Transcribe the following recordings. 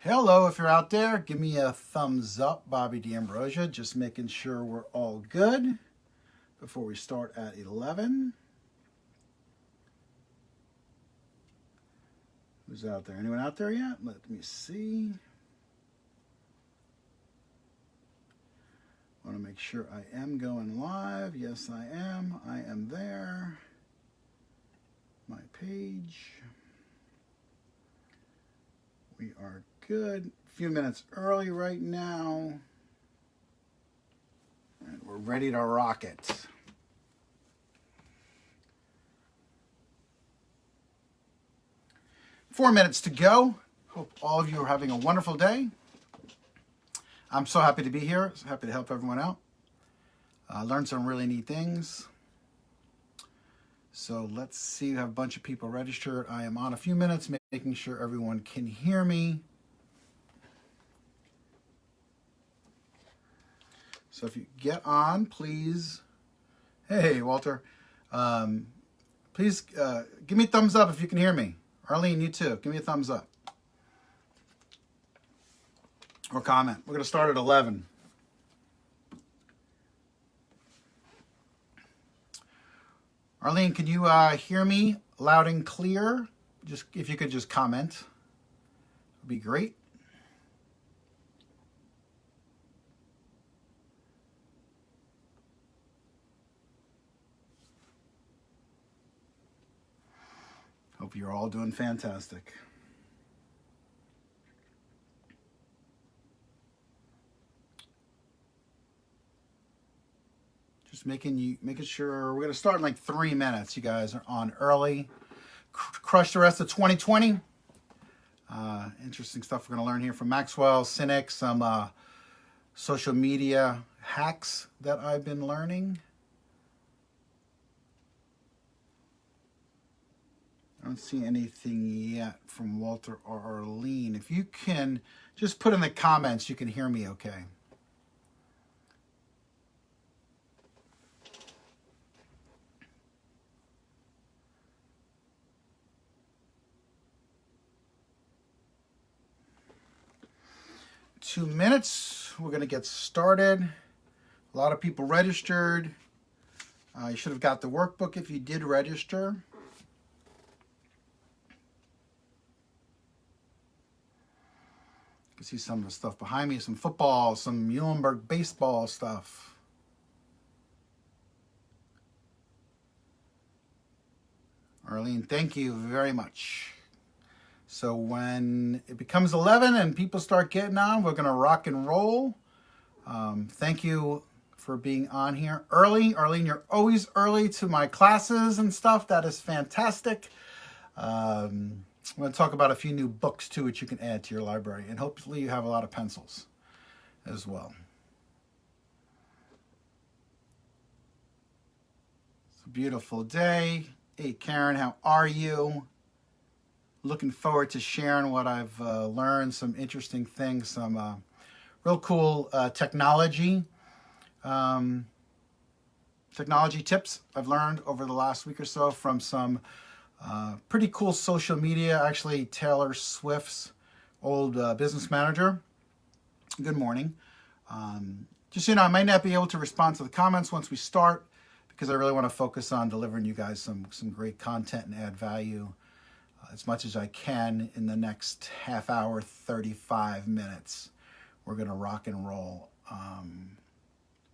Hello, if you're out there, give me a thumbs up, Bobby D'Ambrosia. Just making sure we're all good before we start at 11. Who's out there? Anyone out there yet? Let me see. Want to make sure I am going live. Yes, I am. I am there. My page. We are good. A few minutes early right now. And we're ready to rock it. Four minutes to go. Hope all of you are having a wonderful day. I'm so happy to be here. So happy to help everyone out. Learn some really neat things. So let's see. We have a bunch of people registered. I am on a few minutes, making sure everyone can hear me. So if you get on, please. Hey, Walter. Please give me a thumbs up if you can hear me. Arlene, you too. Give me a thumbs up. Or comment. We're going to start at 11. Arlene, can you hear me loud and clear? Just if you could just comment, it would be great. Hope you're all doing fantastic. Just making sure we're going to start in like 3 minutes. You guys are on early. Crush the rest of 2020. Interesting stuff we're going to learn here from Maxwell, Cynic, some social media hacks that I've been learning. I don't see anything yet from Walter or Arlene. If you can just put in the comments, you can hear me okay. Two minutes, we're going to get started. A lot of people registered. You should have got the workbook if you did register. You can see some of the stuff behind me, some football, some Muhlenberg baseball stuff. Arlene, thank you very much. So when it becomes 11 and people start getting on, we're going to rock and roll. Thank you for being on here early. Arlene, you're always early to my classes and stuff. That is fantastic. I'm going to talk about a few new books too, which you can add to your library. And hopefully you have a lot of pencils as well. It's a beautiful day. Hey, Karen, how are you? Looking forward to sharing what I've learned, some interesting things, some real cool technology tips I've learned over the last week or so from some pretty cool social media. Actually, Taylor Swift's old business manager. Good morning. Just so you know, I might not be able to respond to the comments once we start because I really want to focus on delivering you guys some great content and add value as much as I can in the next half hour, 35 minutes. We're going to rock and roll.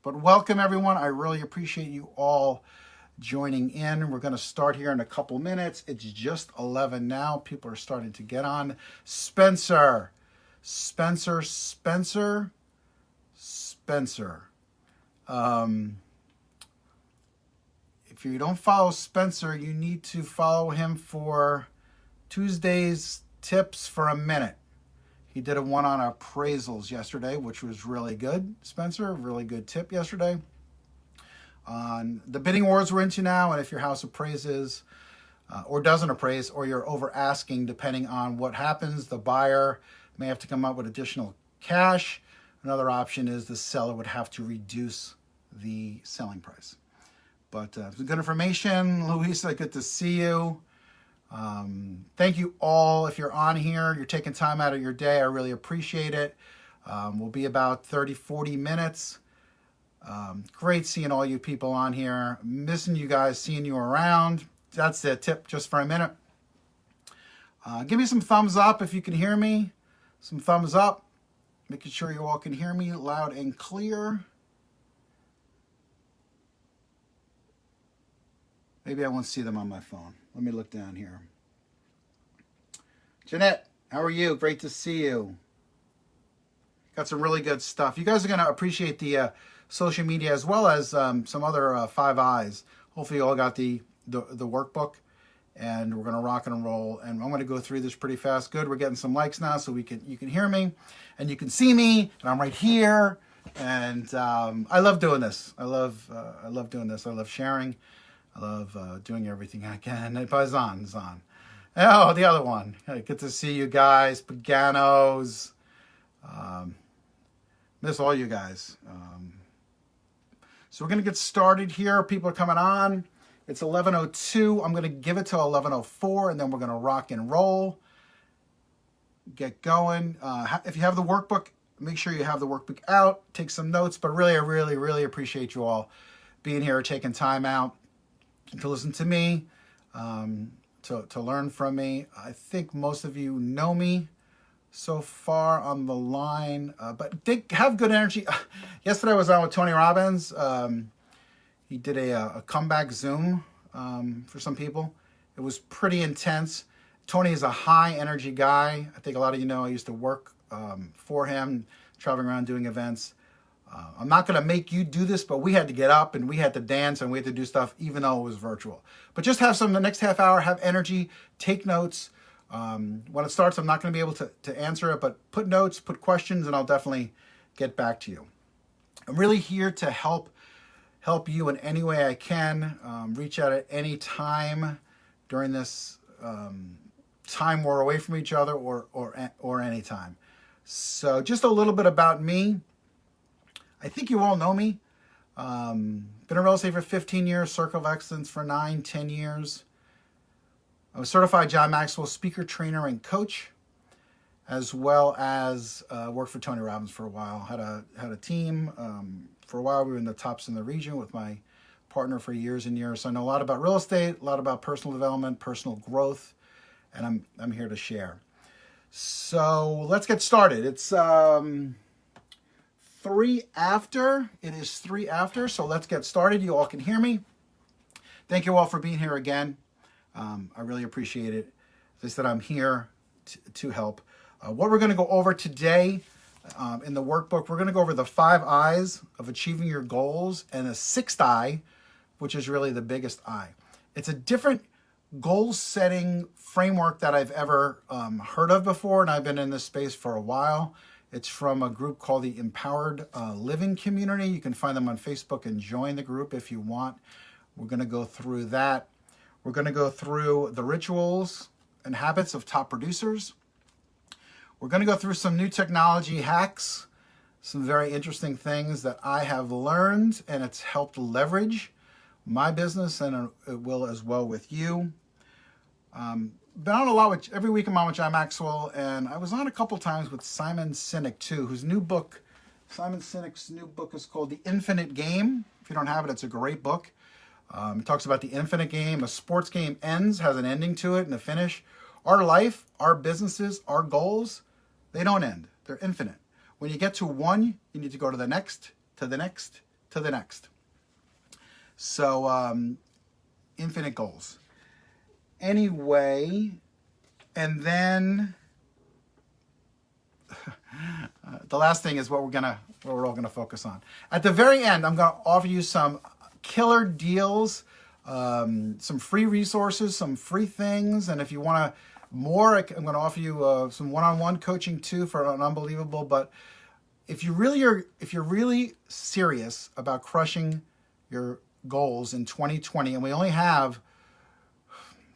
But welcome, everyone. I really appreciate you all joining in. We're going to start here in a couple minutes. It's just 11 now. People are starting to get on. Spencer. If you don't follow Spencer, you need to follow him for Tuesday's tips for a minute. He did a one on appraisals yesterday, which was really good. Spencer, really good tip yesterday. On the bidding wars we're into now, and if your house appraises or doesn't appraise, or you're over asking, depending on what happens, the buyer may have to come up with additional cash. Another option is the seller would have to reduce the selling price. But good information. Louisa, good to see you. Thank you all. If you're on here, you're taking time out of your day. I really appreciate it. We'll be about 30, 40 minutes. Great seeing all you people on here. Missing you guys, seeing you around. That's the tip just for a minute. Give me some thumbs up if you can hear me. Some thumbs up. Making sure you all can hear me loud and clear. Maybe I won't see them on my phone. Let me look down here. Jeanette, how are you? Great to see you. Got some really good stuff. You guys are going to appreciate the social media as well as some other 5 eyes. Hopefully you all got the workbook, and we're going to rock and roll. And I'm going to go through this pretty fast. Good. We're getting some likes now, so you can hear me and you can see me, and I'm right here. And I love doing this. I love doing this. I love sharing. I love doing everything I can. It's on. Oh, the other one. Good to see you guys. Paganos. Miss all you guys. So we're going to get started here. People are coming on. It's 11:02. I'm going to give it till 11:04, and then we're going to rock and roll. Get going. If you have the workbook, make sure you have the workbook out. Take some notes. But really, I really appreciate you all being here, taking time out to listen to me, to learn from me. I think most of you know me so far on the line, but have good energy. Yesterday I was on with Tony Robbins. He did a comeback Zoom for some people. It was pretty intense. Tony is a high energy guy. I think a lot of you know I used to work for him, traveling around doing events. I'm not going to make you do this, but we had to get up and we had to dance and we had to do stuff even though it was virtual. But just have some the next half hour, have energy, take notes. When it starts, I'm not going to be able to answer it, but put notes, put questions, and I'll definitely get back to you. I'm really here to help you in any way I can. Reach out at any time during this time we're away from each other or any time. So just a little bit about me. I think you all know me. Been in real estate for 15 years, Circle of Excellence for 9, 10 years. I'm a certified John Maxwell speaker, trainer, and coach, as well as worked for Tony Robbins for a while. Had a team. For a while, we were in the tops in the region with my partner for years and years. So I know a lot about real estate, a lot about personal development, personal growth, and I'm here to share. So let's get started. It's 3 after. It is 3 after, so let's get started. You all can hear me. Thank you all for being here again. I really appreciate it. As I said, I'm here to help. What we're going to go over today in the workbook, we're going to go over the 5 eyes of achieving your goals and the 6th eye, which is really the biggest eye. It's a different goal setting framework that I've ever heard of before, and I've been in this space for a while. It's from a group called the Empowered Living Community. You can find them on Facebook and join the group if you want. We're going to go through that. We're going to go through the rituals and habits of top producers. We're going to go through some new technology hacks, some very interesting things that I have learned, and it's helped leverage my business, and it will as well with you. Been on a lot every week I'm on with John Maxwell, and I was on a couple times with Simon Sinek too, Simon Sinek's new book is called The Infinite Game. If you don't have it, it's a great book. It talks about the infinite game. A sports game has an ending to it and a finish. Our life, our businesses, our goals, they don't end. They're infinite. When you get to one, you need to go to the next, to the next, to the next. So, infinite goals. Anyway, and then the last thing is what we're all gonna focus on. At the very end, I'm gonna offer you some killer deals, some free resources, some free things, and if you want more, I'm going to offer you some one-on-one coaching too for an unbelievable. But if you're really serious about crushing your goals in 2020, and we only have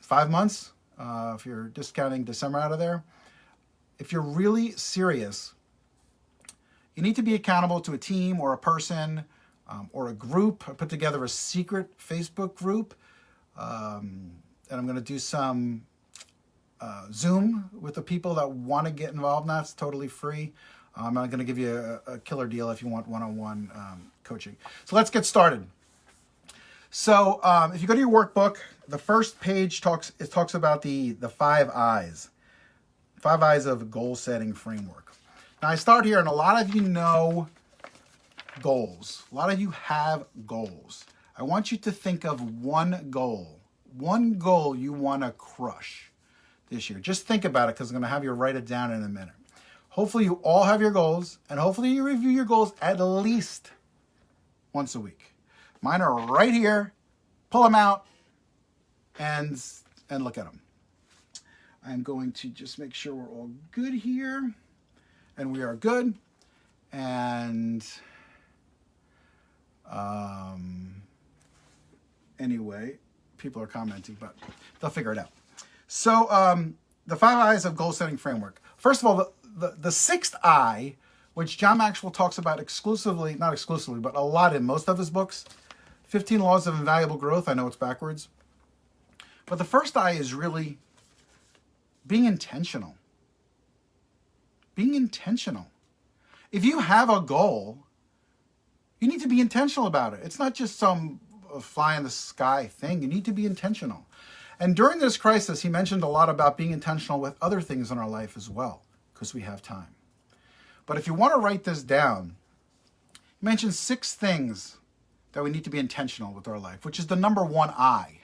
5 months, if you're discounting December out of there, if you're really serious, you need to be accountable to a team or a person. Or a group. I put together a secret Facebook group, and I'm going to do some Zoom with the people that want to get involved in that. It's totally free. I'm going to give you a killer deal if you want one-on-one coaching. So let's get started. So if you go to your workbook, the first page talks about the 5 I's. 5 I's of a goal-setting framework. Now I start here, and a lot of you know goals. A lot of you have goals. I want you to think of one goal you want to crush this year. Just think about it, because I'm going to have you write it down in a minute. Hopefully you all have your goals, and hopefully you review your goals at least once a week. Mine are right here. Pull them out and look at them. I'm going to just make sure we're all good here, and we are good. And anyway, people are commenting, but they'll figure it out. So the 5 I's of goal setting framework. First of all, the 6th I, which John Maxwell talks about exclusively, not exclusively, but a lot in most of his books, 15 Laws of Invaluable Growth. I know it's backwards. But the first I is really being intentional. Being intentional. If you have a goal, you need to be intentional about it. It's not just some fly in the sky thing. You need to be intentional. And during this crisis, he mentioned a lot about being intentional with other things in our life as well, because we have time. But if you want to write this down, he mentioned 6 things that we need to be intentional with our life, which is the number 1 I.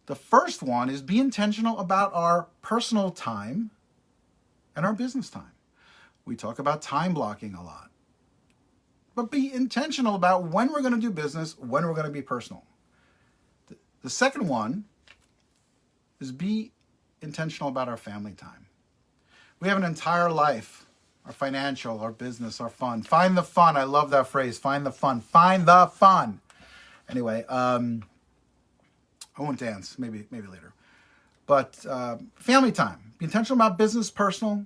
The first one is be intentional about our personal time and our business time. We talk about time blocking a lot. But be intentional about when we're going to do business, when we're going to be personal. The second one is be intentional about our family time. We have an entire life, our financial, our business, our fun. Find the fun. I love that phrase. Find the fun. Find the fun. Anyway, I won't dance. Maybe later. But family time. Be intentional about business, personal.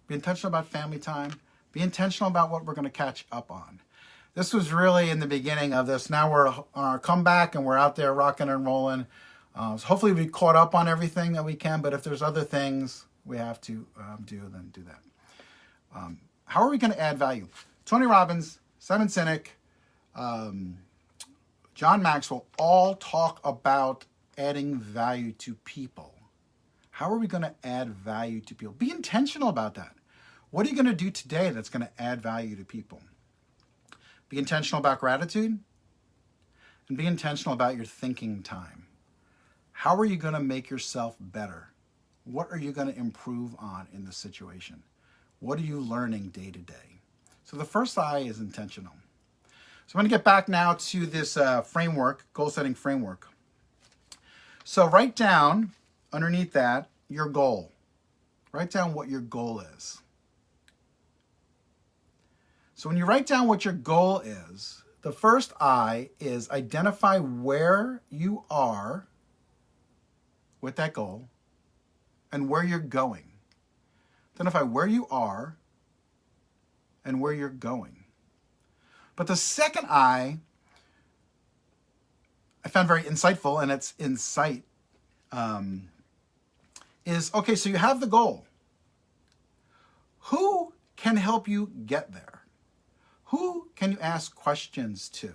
Be intentional about family time. Be intentional about what we're going to catch up on. This was really in the beginning of this. Now we're on our comeback and we're out there rocking and rolling. So hopefully we caught up on everything that we can. But if there's other things we have to do, then do that. How are we going to add value? Tony Robbins, Simon Sinek, John Maxwell all talk about adding value to people. How are we going to add value to people? Be intentional about that. What are you going to do today that's going to add value to people? Be intentional about gratitude, and be intentional about your thinking time. How are you going to make yourself better? What are you going to improve on in the situation? What are you learning day to day? So the first I is intentional. So I'm going to get back now to this framework, goal-setting framework. So write down, underneath that, your goal. Write down what your goal is. So when you write down what your goal is, the first I is identify where you are with that goal and where you're going. Identify where you are and where you're going. But the second I found very insightful, and it's insight, is, okay, so you have the goal. Who can help you get there? Who can you ask questions to?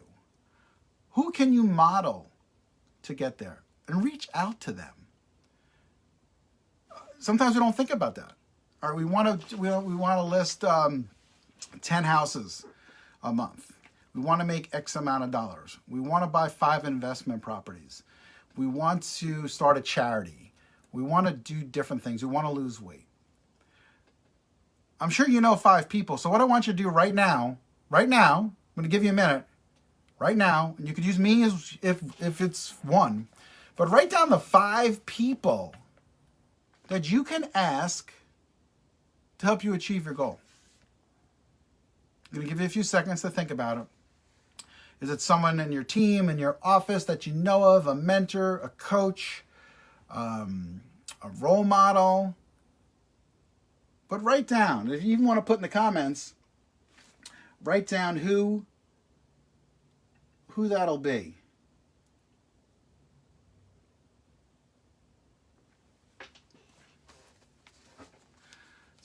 Who can you model to get there? And reach out to them. Sometimes we don't think about that. Or we want to list 10 houses a month. We want to make X amount of dollars. We want to buy 5 investment properties. We want to start a charity. We want to do different things. We want to lose weight. I'm sure you know 5 people. So what I want you to do right now, I'm going to give you a minute, right now, and you could use me as if it's 1, but write down the 5 people that you can ask to help you achieve your goal. I'm going to give you a few seconds to think about it. Is it someone in your team, in your office that you know of, a mentor, a coach, a role model? But write down, if you even want to put in the comments, write down who that'll be.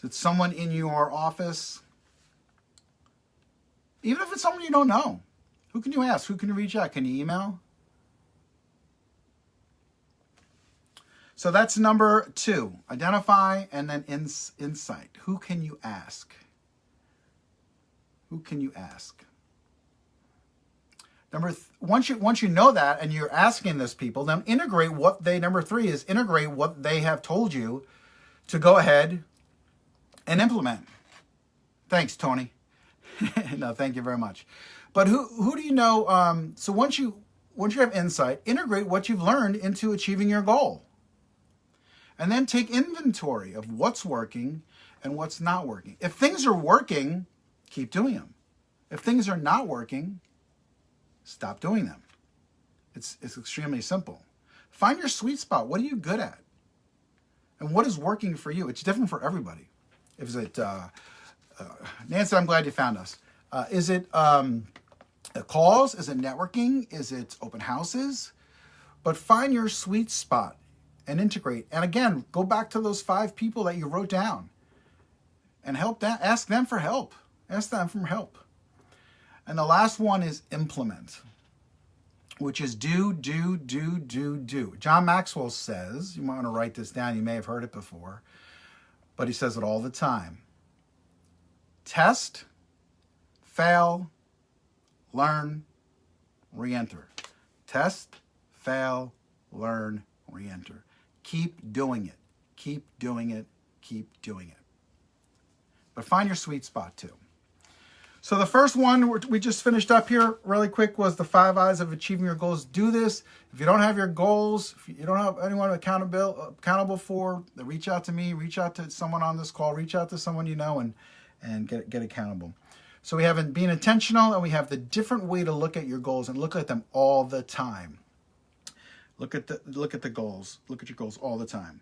it someone in your office? Even if it's someone you don't know, who can you ask? Who can you reach out? Can you email? So that's number 2. Identify and then insight. Who can you ask? Who can you ask? Once you know that and you're asking this people, then integrate what they, number 3 is integrate what they have told you to go ahead and implement. Thanks, Tony. No, thank you very much. But who do you know? So once you have insight, integrate what you've learned into achieving your goal. And then take inventory of what's working and what's not working. If things are working, keep doing them. If things are not working, stop doing them. It's extremely simple. Find your sweet spot. What are you good at? And what is working for you? It's different for everybody. Is it, Nancy, I'm glad you found us. Is it calls? Is it networking? Is it open houses? But find your sweet spot and integrate. And again, go back to those 5 people that you wrote down and ask them for help. Ask them for help. And the last one is implement, which is do. John Maxwell says, you might want to write this down, you may have heard it before, but he says it all the time. Test, fail, learn, re-enter. Test, fail, learn, re-enter. Keep doing it. Keep doing it. Keep doing it. But find your sweet spot too. So the first one we just finished up here really quick was the 5 I's of achieving your goals. Do this. If you don't have your goals, if you don't have anyone accountable for, reach out to me, reach out to someone on this call, reach out to someone you know and get accountable. So we have being intentional, and we have the different way to look at your goals and look at them all the time. Look at the goals. Look at your goals all the time.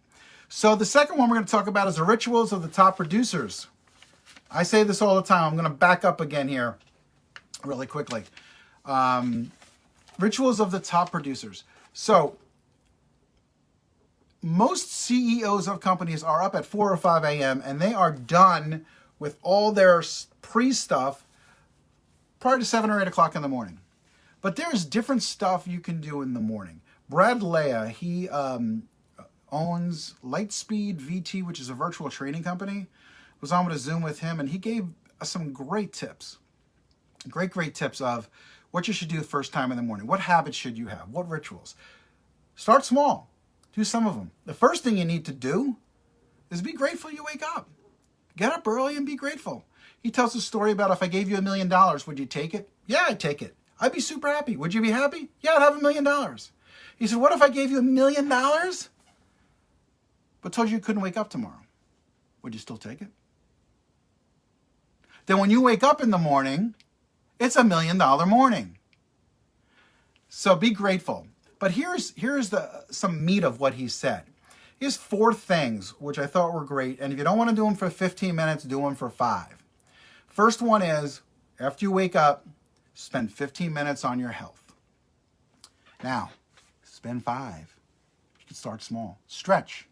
So the second one we're going to talk about is the rituals of the top producers. I say this all the time. I'm going to back up again here really quickly. Rituals of the top producers. So most CEOs of companies are up at 4 or 5 a.m. and they are done with all their pre-stuff prior to 7 or 8 o'clock in the morning. But there's different stuff you can do in the morning. Brad Leah, he owns Lightspeed VT, which is a virtual training company. Was on with a Zoom with him, and he gave us some great tips. Great tips of what you should do the first time in the morning. What habits should you have? What rituals? Start small. Do some of them. The first thing you need to do is be grateful you wake up. Get up early and be grateful. He tells a story about if I gave you $1 million, would you take it? Yeah, I'd take it. I'd be super happy. Would you be happy? Yeah, I'd have $1 million. He said, what if I gave you $1 million, but told you couldn't wake up tomorrow? Would you still take it? Then when you wake up in the morning, it's $1 million morning. So be grateful. But here's some meat of what he said. He has 4 things, which I thought were great. And if you don't want to do them for 15 minutes, do them for 5. First one is, after you wake up, spend 15 minutes on your health. Now, spend 5. You can start small. Stretch.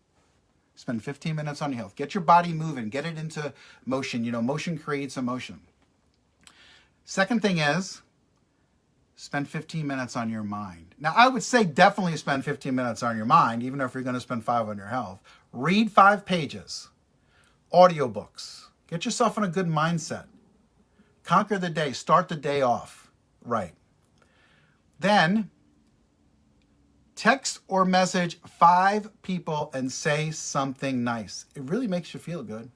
Spend 15 minutes on your health. Get your body moving. Get it into motion. You know, motion creates emotion. Second thing is, spend 15 minutes on your mind. Now, I would say definitely spend 15 minutes on your mind, even if you're going to spend 5 on your health. Read 5 pages. Audiobooks. Get yourself in a good mindset. Conquer the day. Start the day off right. Then, text or message 5 people and say something nice. It really makes you feel good.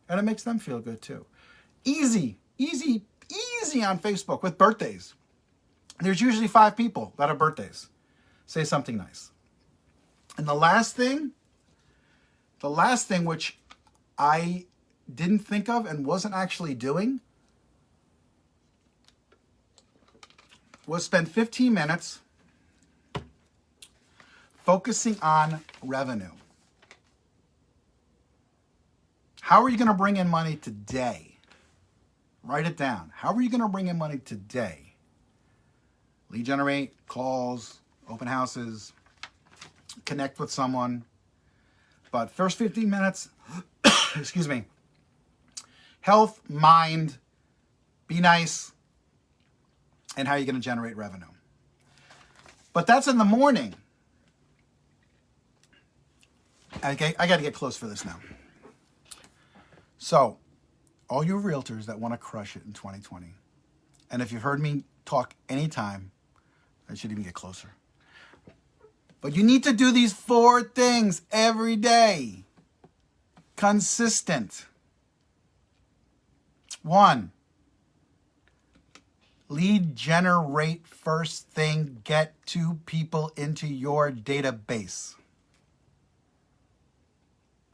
And it makes them feel good too. Easy on Facebook with birthdays. There's usually 5 people that have birthdays. Say something nice. And the last thing which I didn't think of and wasn't actually doing was spend 15 minutes focusing on revenue. How are you going to bring in money today? Write it down. How are you going to bring in money today? Lead generate, calls, open houses, connect with someone. But first 15 minutes, excuse me, Health, mind, be nice, and how you're going to generate revenue. But that's in the morning. Okay, I got to get close for this now. So, all you realtors that want to crush it in 2020, and if you've heard me talk anytime, I should even get closer. But you need to do these 4 things every day. Consistent. 1, lead generate first thing. Get 2 people into your database.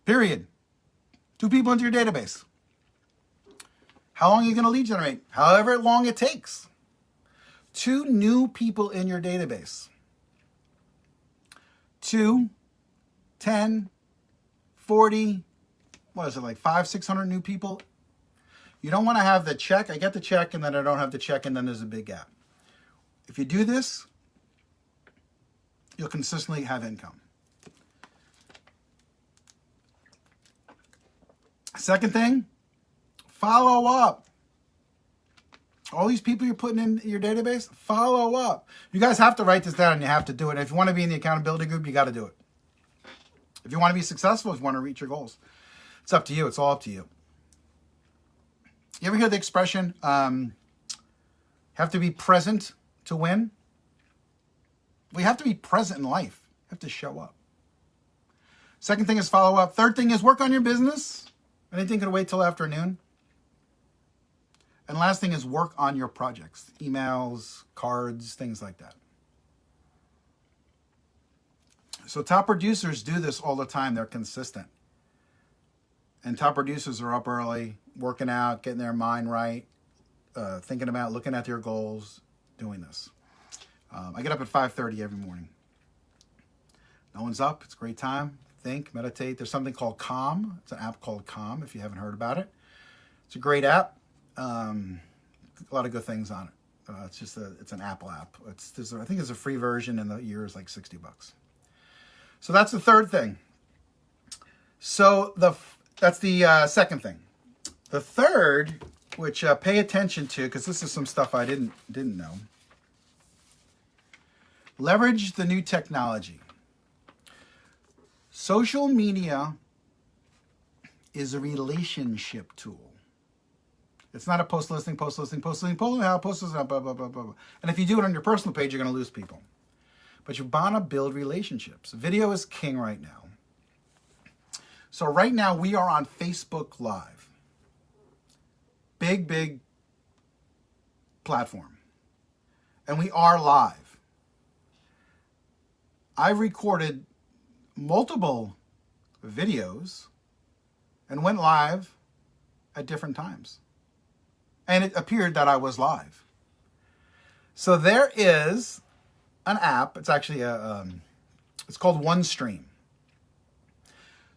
Period. 2 people into your database. How long are you going to lead generate? However long it takes. 2 new people in your database. 2, 10, 40, what is it, like 500, 600 new people? You don't want to have the check. I get the check and then I don't have the check and then there's a big gap. If you do this, you'll consistently have income. Second thing, follow up. All these people you're putting in your database, follow up. You guys have to write this down and you have to do it. If you want to be in the accountability group, you got to do it. If you want to be successful, if you want to reach your goals, it's up to you. It's all up to you. You ever hear the expression, have to be present to win? We have to be present in life. You have to show up. Second thing is follow up. Third thing is work on your business. Anything can wait till afternoon. And last thing is work on your projects, emails, cards, things like that. So top producers do this all the time. They're consistent. And top producers are up early, working out, getting their mind right, thinking about, looking at their goals, doing this. I get up at 5:30 every morning. No one's up. It's a great time. Think, meditate. There's something called Calm. It's an app called Calm, if you haven't heard about it. It's a great app. A lot of good things on it. It's an Apple app. I think there's a free version and the year is like $60. So that's the third thing. So that's the second thing. The third, which pay attention to, because this is some stuff I didn't know. Leverage the new technology. Social media is a relationship tool. It's not a post listing, blah, blah, blah. And if you do it on your personal page, you're going to lose people. But you want to build relationships. Video is king right now. So right now we are on Facebook Live. Big platform. And we are live. I recorded multiple videos and went live at different times. And it appeared that I was live. So there is an app. It's actually it's called OneStream.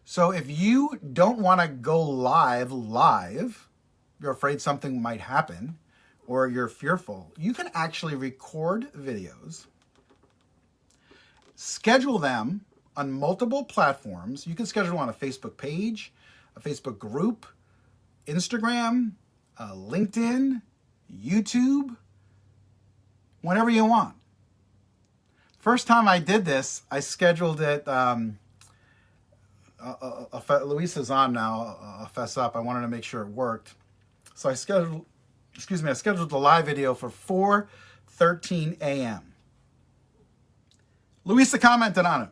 So if you don't want to go live, you're afraid something might happen, or you're fearful, you can actually record videos, schedule them on multiple platforms. You can schedule on a Facebook page, a Facebook group, Instagram, LinkedIn, YouTube, whenever you want. First time I did this, I scheduled it. Luisa's on now. I'll fess up. I wanted to make sure it worked. So I scheduled the live video for 4:13 a.m. Luisa commented on it.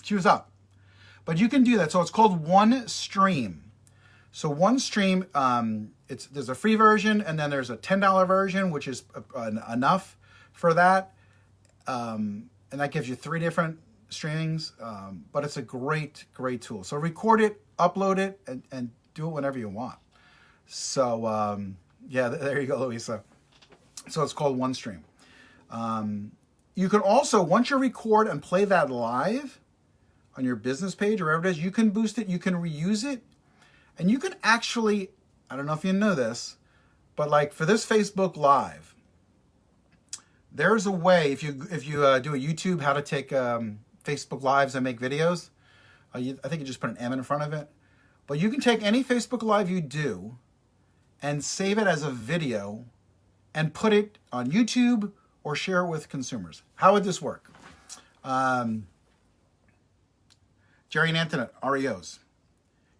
She was up. But you can do that. So it's called OneStream. So OneStream, there's a free version, and then there's a $10 version, which is enough for that. And that gives you 3 different streamings. But it's a great tool. So record it, upload it, and do it whenever you want. So, yeah, there you go, Louisa. So it's called OneStream. You can also, once you record and play that live on your business page or wherever it is, you can boost it, you can reuse it, and you can actually, I don't know if you know this, but like for this Facebook Live, there's a way, if you do a YouTube, how to take Facebook Lives and make videos, I think you just put an M in front of it. But you can take any Facebook Live you do and save it as a video and put it on YouTube or share it with consumers. How would this work? Jerry and Antoinette, REOs.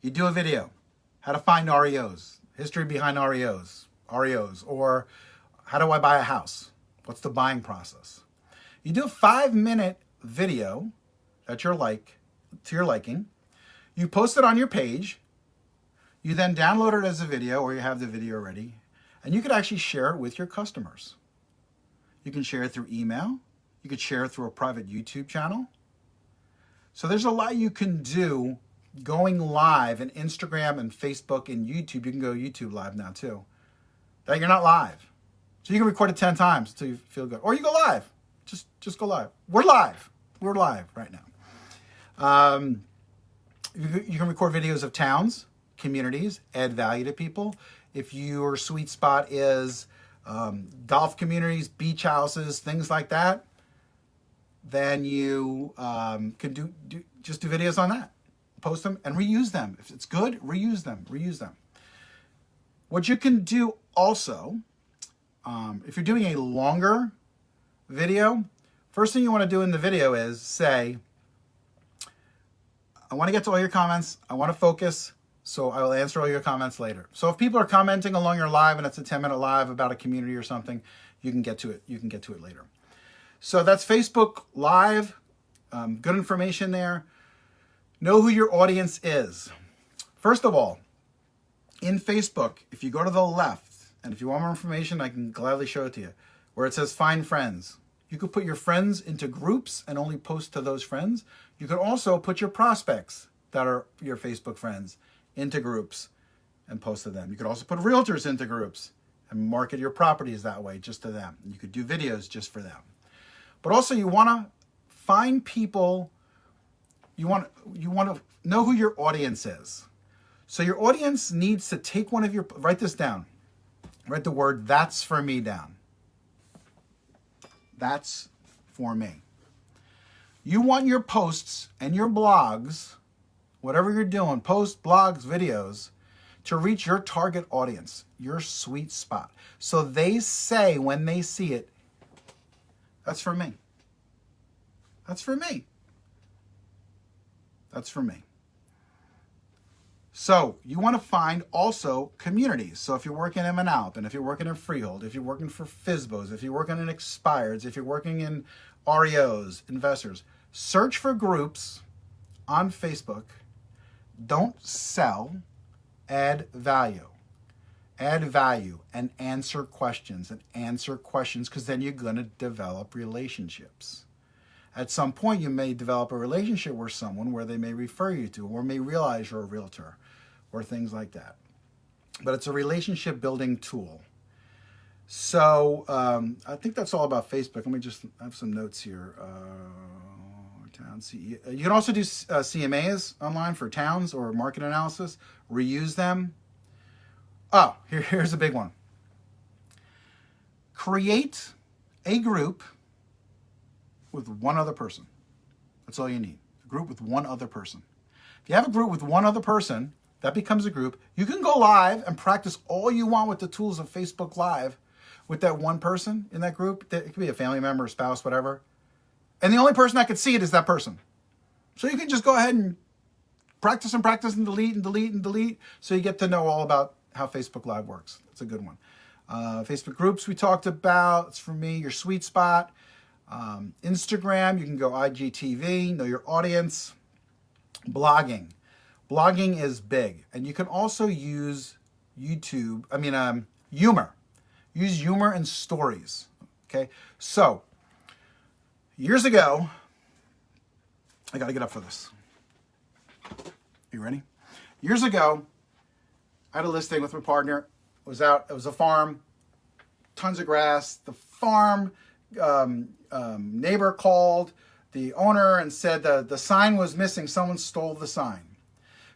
You do a video, how to find REOs, history behind REOs, or how do I buy a house? What's the buying process? You do a 5-minute video that you're to your liking. You post it on your page. You then download it as a video, or you have the video already, and you could actually share it with your customers. You can share it through email. You could share it through a private YouTube channel. So there's a lot you can do going live in Instagram and Facebook and YouTube. You can go YouTube live now too. That you're not live. So you can record it 10 times until you feel good. Or you go live. Just go live. We're live. We're live right now. You can record videos of towns, communities, add value to people. If your sweet spot is golf communities, beach houses, things like that, then you can do videos on that. Post them and reuse them. If it's good, reuse them. What you can do also, if you're doing a longer video, first thing you want to do in the video is say, I want to get to all your comments. I want to focus, so I will answer all your comments later. So if people are commenting along your live and it's a 10-minute live about a community or something, you can get to it. You can get to it later. So that's Facebook Live. Good information there. Know who your audience is. First of all, in Facebook, if you go to the left, and if you want more information, I can gladly show it to you, where it says Find Friends. You could put your friends into groups and only post to those friends. You could also put your prospects that are your Facebook friends into groups and post to them. You could also put realtors into groups and market your properties that way, just to them. You could do videos just for them. But also you want to find people, you want to know who your audience is. So your audience needs to take one of your, write this down. Write the word "that's for me" down. That's for me. You want your posts and your blogs, whatever you're doing, posts, blogs, videos, to reach your target audience, your sweet spot. So they say when they see it, that's for me. That's for me. That's for me. So you want to find also communities. So if you're working in Manalapan, if you're working in Freehold, if you're working for FSBOs, if you're working in Expireds, if you're working in REOs, investors, search for groups on Facebook. Don't sell, add value. Add value and answer questions because then you're going to develop relationships. At some point, you may develop a relationship with someone where they may refer you to or may realize you're a realtor or things like that. But it's a relationship building tool. So I think that's all about Facebook. Let me just have some notes here. Town CEO. You can also do CMAs online for towns or market analysis. Reuse them. Oh, here's a big one. Create a group with one other person. That's all you need. A group with one other person. If you have a group with one other person, that becomes a group. You can go live and practice all you want with the tools of Facebook Live with that one person in that group. It could be a family member, a spouse, whatever. And the only person that could see it is that person. So you can just go ahead and practice and delete. So you get to know all about how Facebook Live works. That's a good one. Facebook groups we talked about. It's for me, your sweet spot. Instagram, you can go IGTV, know your audience. Blogging. Blogging is big. And you can also use humor. Use humor and stories. Okay? So, years ago, I got to get up for this. You ready? Years ago, I had a listing with my partner. It was a farm, tons of grass. The farm neighbor called the owner and said the sign was missing. Someone stole the sign.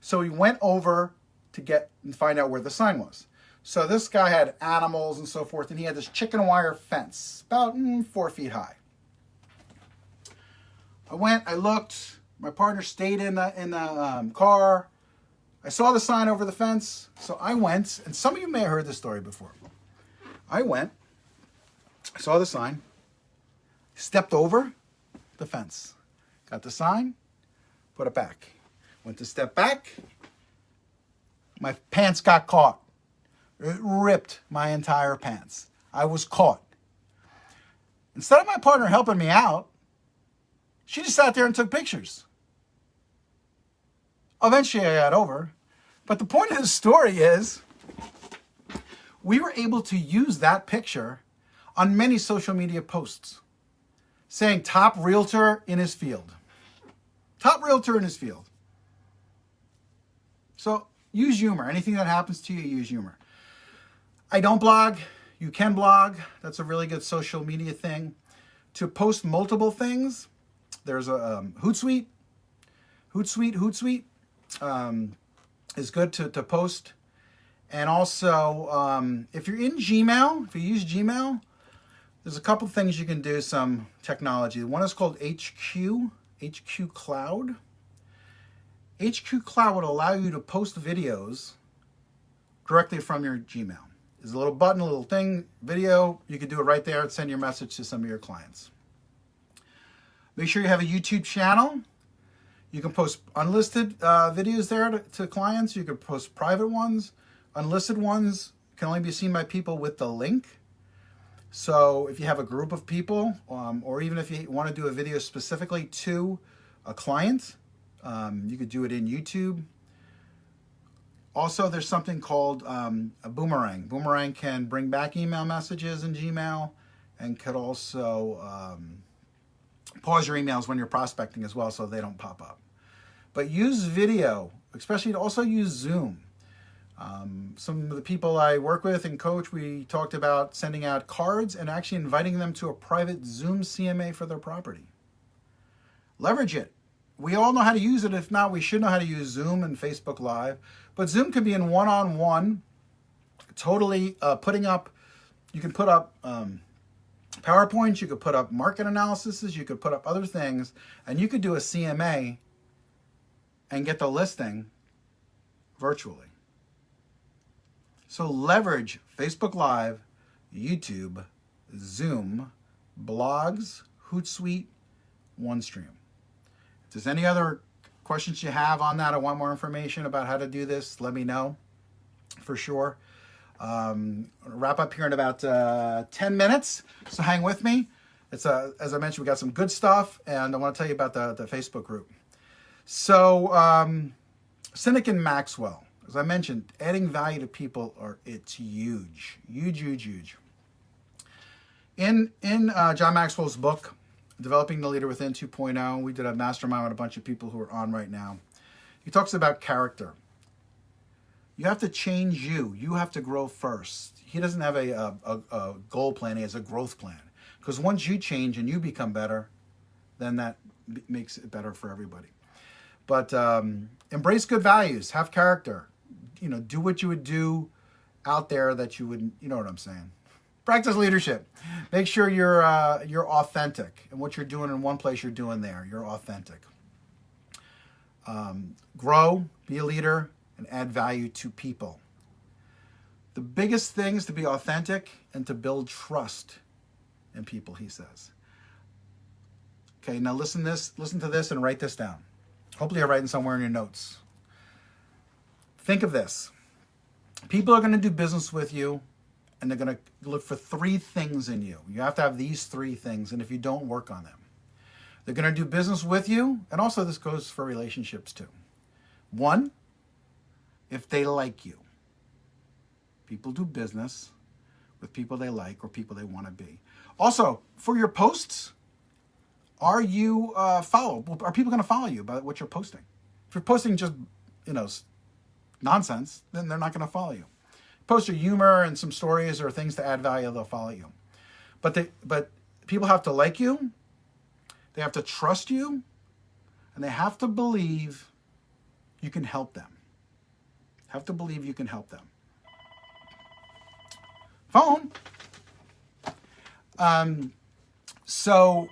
So we went over to find out where the sign was. So this guy had animals and so forth, and he had this chicken wire fence, about 4 feet high. I looked. My partner stayed in the car. I saw the sign over the fence, so I went, and some of you may have heard this story before. I went, saw the sign, stepped over the fence, got the sign, put it back. Went to step back, my pants got caught. It ripped my entire pants. I was caught. Instead of my partner helping me out, she just sat there and took pictures. Eventually I got over. But the point of the story is we were able to use that picture on many social media posts saying top realtor in his field. Top realtor in his field. So use humor. Anything that happens to you, use humor. I don't blog. You can blog. That's a really good social media thing. To post multiple things, there's a Hootsuite. Hootsuite is good to post. And also, if you're in Gmail, if you use Gmail, there's a couple things you can do, some technology. One is called HQ Cloud. HQ Cloud would allow you to post videos directly from your Gmail. There's a little button, a little thing, video. You can do it right there and send your message to some of your clients. Make sure you have a YouTube channel. You can post unlisted videos there to clients. You can post private ones. Unlisted ones can only be seen by people with the link. So if you have a group of people, or even if you want to do a video specifically to a client, you could do it in YouTube. Also, there's something called a boomerang. Boomerang can bring back email messages in Gmail and could also pause your emails when you're prospecting as well so they don't pop up. But use video, especially to also use Zoom. Some of the people I work with and coach, we talked about sending out cards and actually inviting them to a private Zoom CMA for their property. Leverage it. We all know how to use it. If not, we should know how to use Zoom and Facebook Live. But Zoom can be in one-on-one, totally putting up, you can put up PowerPoints, you could put up market analyses, you could put up other things, and you could do a CMA and get the listing virtually. So leverage Facebook Live, YouTube, Zoom, blogs, Hootsuite, OneStream. If there's any other questions you have on that or want more information about how to do this, let me know for sure. Wrap up here in about 10 minutes, so hang with me. It's as I mentioned, we got some good stuff, and I want to tell you about the Facebook group. So Cynic and Maxwell, as I mentioned, adding value to people, it's huge. In John Maxwell's book, Developing the Leader Within 2.0, we did a mastermind with a bunch of people who are on right now. He talks about character. You have to change you. You have to grow first. He doesn't have a goal plan. He has a growth plan. Because once you change and you become better, then that makes it better for everybody. But embrace good values. Have character. Do what you would do out there that you wouldn't. You know what I'm saying. Practice leadership. Make sure you're authentic, and what you're doing in one place, you're doing there. You're authentic. Grow, be a leader, and add value to people. The biggest thing is to be authentic and to build trust in people, he says. Okay, now listen to this and write this down. Hopefully you're writing somewhere in your notes. Think of this. People are going to do business with you, and they're going to look for 3 things in you. You have to have these 3 things, and if you don't, work on them. They're going to do business with you, and also this goes for relationships too. 1, if they like you. People do business with people they like or people they want to be. Also, for your posts, are you followed? Are people going to follow you about what you're posting? If you're posting just, nonsense, then they're not going to follow you. Post your humor and some stories or things to add value, they'll follow you. But people have to like you, they have to trust you, and they have to believe you can help them. Have to believe you can help them. Phone. So,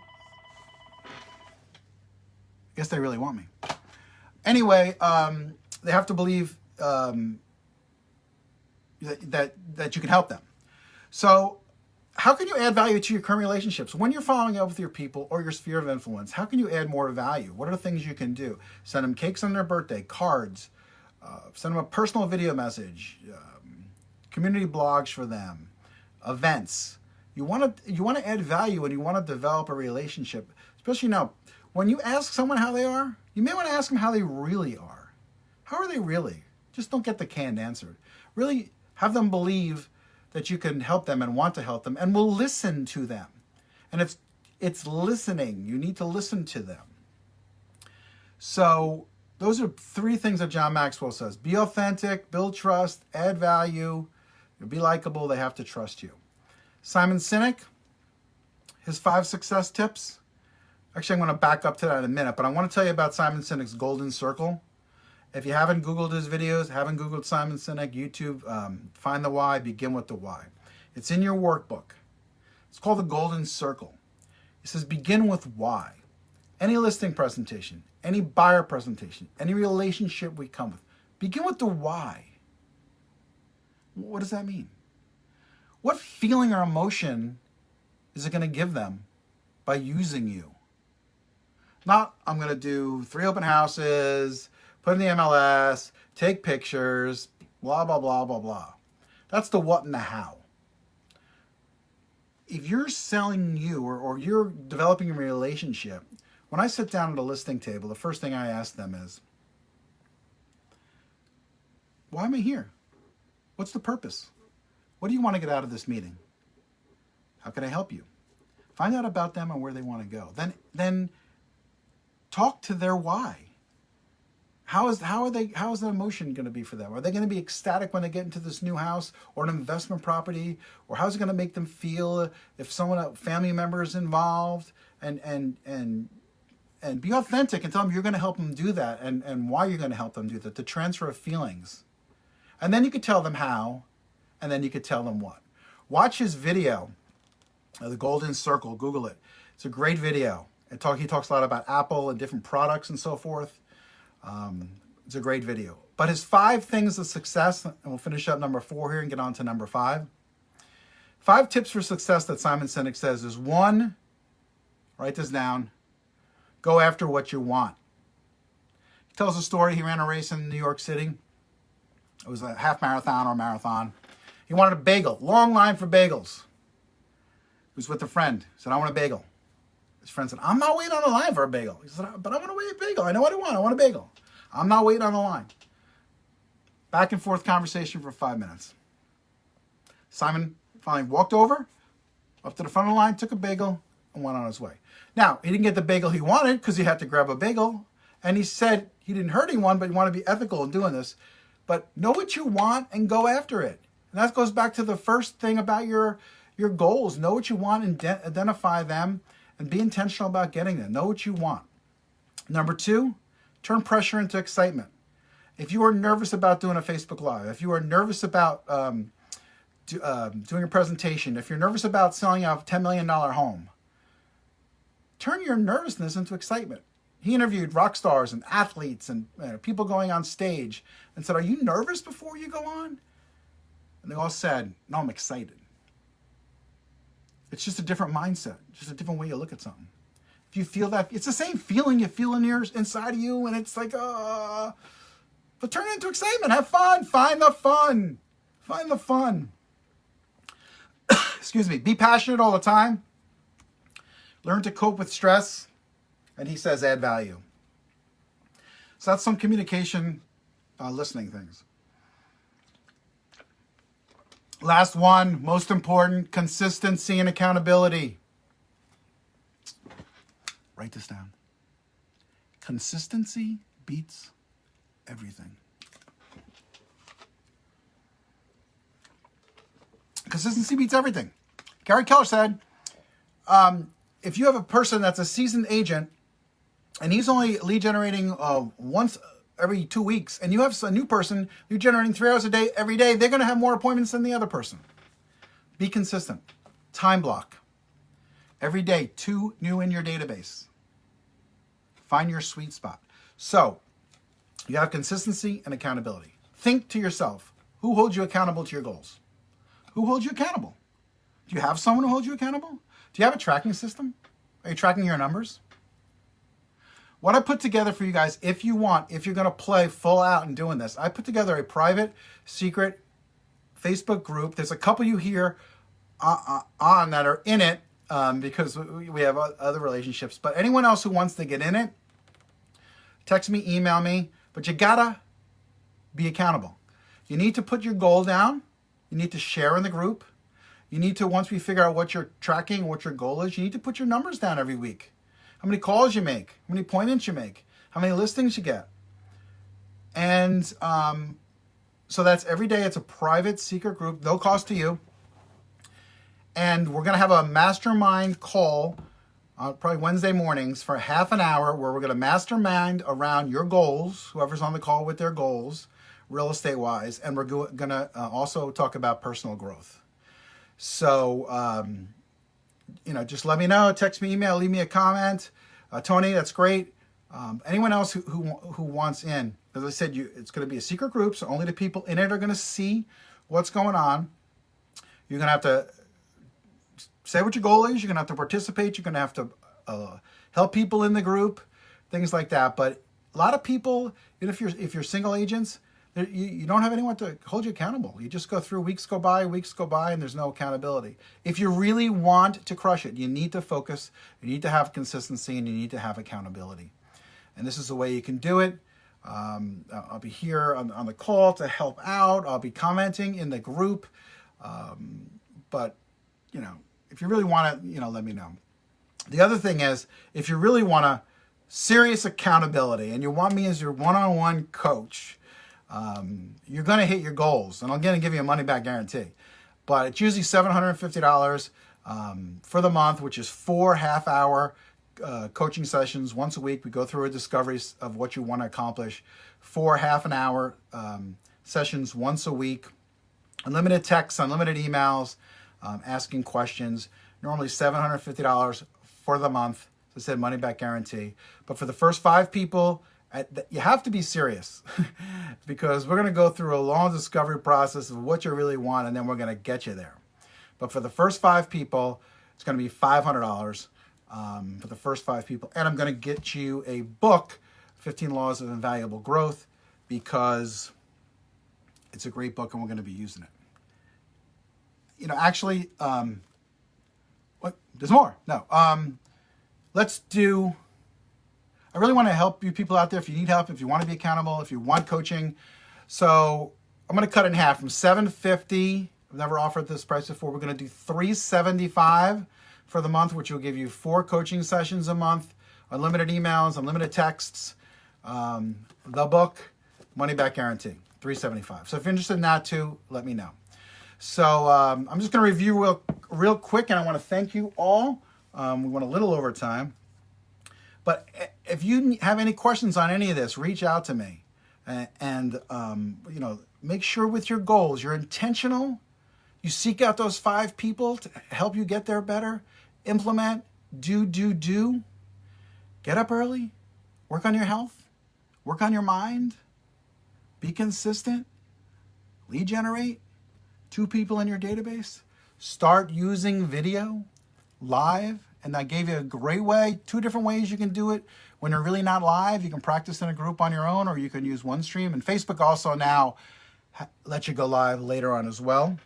I guess they really want me. Anyway, they have to believe that you can help them. So how can you add value to your current relationships? When you're following up with your people or your sphere of influence, how can you add more value? What are the things you can do? Send them cakes on their birthday, cards, send them a personal video message, community blogs for them, events. You want to add value and you want to develop a relationship, especially now. When you ask someone how they are, you may want to ask them how they really are. How are they really? Just don't get the canned answer. Really have them believe that you can help them and want to help them and will listen to them. And it's listening. You need to listen to them. So those are 3 things that John Maxwell says. Be authentic, build trust, add value, be likable. They have to trust you. Simon Sinek, his 5 success tips. Actually, I'm going to back up to that in a minute, but I want to tell you about Simon Sinek's Golden Circle. If you haven't Googled his videos, haven't Googled Simon Sinek, YouTube, find the why, begin with the why. It's in your workbook. It's called the Golden Circle. It says begin with why. Any listing presentation, any buyer presentation, any relationship we come with, begin with the why. What does that mean? What feeling or emotion is it going to give them by using you? Not, I'm going to do 3 open houses, put in the MLS, take pictures, blah, blah, blah, blah, blah. That's the what and the how. If you're selling you or you're developing a relationship, when I sit down at a listing table, the first thing I ask them is, why am I here? What's the purpose? What do you want to get out of this meeting? How can I help you? Find out about them and where they want to go. Then talk to their why. How is the emotion going to be for them? Are they going to be ecstatic when they get into this new house or an investment property? Or how's it going to make them feel if a family member is involved? And be authentic and tell them you're going to help them do that and why you're going to help them do that, the transfer of feelings. And then you could tell them how, and then you could tell them what. Watch his video, The Golden Circle, Google it. It's a great video. He talks a lot about Apple and different products and so forth. It's a great video. But his 5 things of success, and we'll finish up number 4 here and get on to number 5. 5 tips for success that Simon Sinek says is 1, write this down, go after what you want. He tells a story. He ran a race in New York City. It was a half marathon or marathon. He wanted a bagel, long line for bagels. He was with a friend. He said, I want a bagel. His friend said, I'm not waiting on the line for a bagel. He said, but I want a bagel. I know what I want. I want a bagel. I'm not waiting on the line. Back and forth conversation for 5 minutes. Simon finally walked over, up to the front of the line, took a bagel, and went on his way. Now, he didn't get the bagel he wanted because he had to grab a bagel. And he said he didn't hurt anyone, but he wanted to be ethical in doing this. But know what you want and go after it. And that goes back to the first thing about your goals. Know what you want and identify them. And be intentional about getting them. Know what you want. Number 2, turn pressure into excitement. If you are nervous about doing a Facebook Live, if you are nervous about doing a presentation, if you're nervous about selling a $10 million home, turn your nervousness into excitement. He interviewed rock stars and athletes and people going on stage and said, are you nervous before you go on? And they all said, no, I'm excited. It's just a different mindset, just a different way you look at something. If you feel that, it's the same feeling you feel inside of you, and it's like, but turn it into excitement. Have fun. Find the fun. Find the fun. Excuse me. Be passionate all the time. Learn to cope with stress. And he says, add value. So that's some communication, listening things. Last one, most important, consistency and accountability. Write this down. Consistency beats everything. Consistency beats everything. Gary Keller said, if you have a person that's a seasoned agent and he's only lead generating once every 2 weeks, and you have a new person, you're generating 3 hours a day, every day, they're going to have more appointments than the other person. Be consistent. Time block. Every day, 2 new in your database. Find your sweet spot. So, you have consistency and accountability. think to yourself, who holds you accountable to your goals? Who holds you accountable? Do you have someone who holds you accountable? Do you have a tracking system? Are you tracking your numbers? What I put together for you guys, if you're going to play full out in doing this, I put together a private, secret Facebook group. There's a couple you here on that are in it because we have other relationships. But anyone else who wants to get in it, text me, email me. But you gotta be accountable. You need to put your goal down. You need to share in the group. You need to, once we figure out what you're tracking, what your goal is, you need to put your numbers down every week. How many calls you make, how many appointments you make, how many listings you get. And so that's every day. It's a private, secret group, no cost to you. And we're going to have a mastermind call probably Wednesday mornings for half an hour where we're going to mastermind around your goals, whoever's on the call with their goals, real estate-wise. And we're going to also talk about personal growth. So, just let me know. Text me, email, leave me a comment. Tony, that's great. Anyone else who wants in, as I said, it's going to be a secret group, so only the people in it are going to see what's going on. You're going to have to say what your goal is. You're going to have to participate. You're going to have to help people in the group, things like that. But a lot of people, if you're single agents, you don't have anyone to hold you accountable. You just go through, weeks go by, and there's no accountability. If you really want to crush it, you need to focus, you need to have consistency, and you need to have accountability. And this is the way you can do it. I'll be here on the call to help out. I'll be commenting in the group. But, if you really want to, let me know. The other thing is, if you really want a serious accountability and you want me as your one-on-one coach, you're going to hit your goals, and I'm going to give you a money-back guarantee. But it's usually $750 for the month, which is 4 half-hour coaching sessions once a week. We go through a discovery of what you want to accomplish. 4 half-an-hour sessions once a week. Unlimited texts, unlimited emails, asking questions. Normally $750 for the month. As I said, money-back guarantee. But for the first 5 people, you have to be serious because we're going to go through a long discovery process of what you really want, and then we're going to get you there. But for the first 5 people, it's going to be $500 for the first 5 people. And I'm going to get you a book, 15 Laws of Invaluable Growth, because it's a great book and we're going to be using it. There's more. No. I really want to help you people out there if you need help, if you want to be accountable, if you want coaching. So I'm going to cut it in half from $750. I've never offered this price before. We're going to do $375 for the month, which will give you 4 coaching sessions a month, unlimited emails, unlimited texts, the book, money back guarantee, $375. So if you're interested in that too, let me know. So I'm just going to review real quick, and I want to thank you all. We went a little over time. But if you have any questions on any of this, reach out to me. And make sure with your goals, you're intentional. You seek out those 5 people to help you get there better. Implement, do. Get up early. Work on your health. Work on your mind. Be consistent. Lead generate. 2 people in your database. Start using video live. And I gave you a great way, 2 different ways you can do it. When you're really not live, you can practice in a group on your own, or you can use OneStream. And Facebook also now lets you go live later on as well.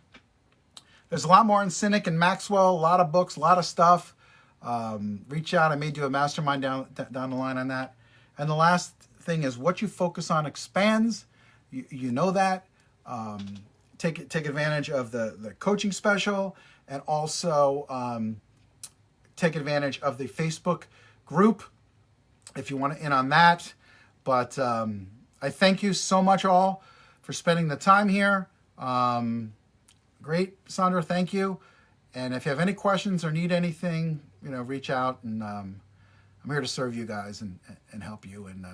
There's a lot more in Cynic and Maxwell, a lot of books, a lot of stuff. Reach out. I may do a mastermind down the line on that. And the last thing is what you focus on expands. You know that. Take advantage of the coaching special, and also take advantage of the Facebook group if you want to in on that. But I thank you so much all for spending the time here. Great, Sandra, thank you. And if you have any questions or need anything, reach out, and I'm here to serve you guys and help you. And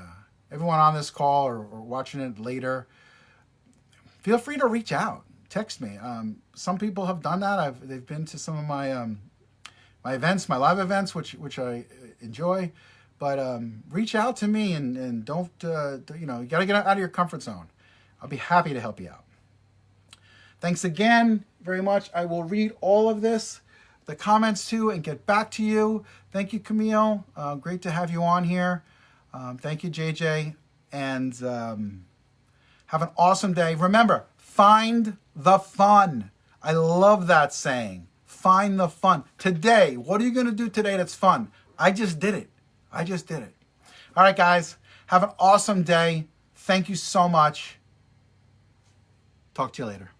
everyone on this call or watching it later, feel free to reach out. Text me. Some people have done that. They've been to some of my events, my live events, which I enjoy. But reach out to me and don't, you got to get out of your comfort zone. I'll be happy to help you out. Thanks again very much. I will read all of this, the comments too, and get back to you. Thank you, Camille. Great to have you on here. Thank you, JJ. And have an awesome day. Remember, find the fun. I love that saying. Find the fun. Today, what are you going to do today that's fun? I just did it. I just did it. All right, guys. Have an awesome day. Thank you so much. Talk to you later.